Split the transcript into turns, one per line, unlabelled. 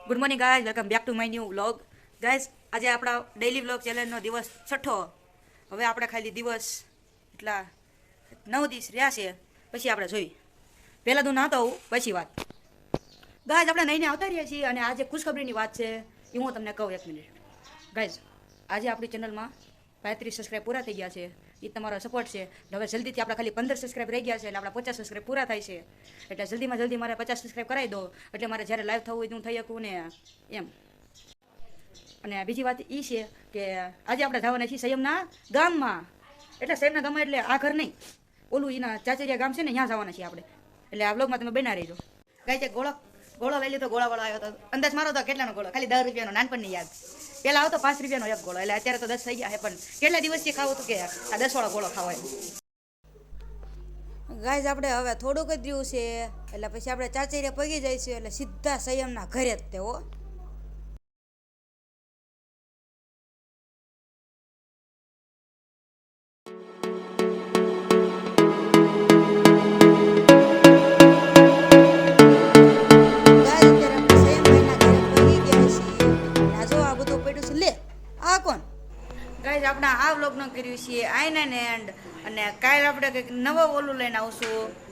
Good morning guys, welcome back to my new vlog. Guys, આજે આપણા daily vlog ચેલેન્જનો દિવસ 6. હવે આપણે ખાલી દિવસ એટલા 9 દિવસ રહ્યા છે, પછી આપણે જોઈ. પહેલાં તું નાતો આવું પછી વાત. ગાઈઝ, આપણે નઈને આવતા રહ્યા છીએ અને આજે ખુશખબરીની વાત છે એ હું તમને કહું 1 મિનિટ. ગાઈઝ, આજે આપણી ચેનલમાં 35 સબસ્ક્રાઈબ પૂરા થઈ ગયા છે. એ તમારો સપોર્ટ છે. હવે જલ્દીથી આપણે ખાલી 15 સબસ્ક્રાઈબ રહી ગયા છે, એટલે આપણા 50 સબસ્ક્રાઈબ પૂરા થાય છે. એટલે જલ્દીમાં જલ્દી મારે 50 સબસ્ક્રાઈબ કરાવી દો, એટલે મારે જ્યારે લાઈવ થવું હોય હું થઈ શકું ને એમ. અને બીજી વાત એ છે કે આજે આપણે જવાના છીએ સંયમના ગામમાં. એટલે સંયમના ગામમાં એટલે આ ઘર નહીં, ઓલું એના ચાચરિયા ગામ છે ને, ત્યાં જવાના છીએ આપણે. એટલે આ બ્લોગમાં તમે બના રહીજો. ગાય છે ગોળો લઈ લીધો, ગોળાવાળો આવ્યો હતો. અંદાજ મારો તો કેટલાનો ગોળો? ખાલી 10 રૂપિયાનો, નાનપણની યાદ. પહેલાં આવતો 5 રૂપિયાનો એક ગોળો, એટલે અત્યારે તો 10 થઈ ગયા છે. પણ કેટલા દિવસથી ખાવું હતું કે આ 10 વાળો ગોળો ખાવાય. ગાઈઝ, આપણે હવે થોડુંક જ રહ્યું છે, એટલે પછી આપણે ચાચરિયા પગી જઈશું, એટલે સીધા સંયમના ઘરે જ તે હો. ગાઈઝ, આપણે આ વ્લોગનો કર્યું છીએ આઈન એન્ડ, અને કાલે આપણે કંઈક નવો ઓલું લઈને આવશું.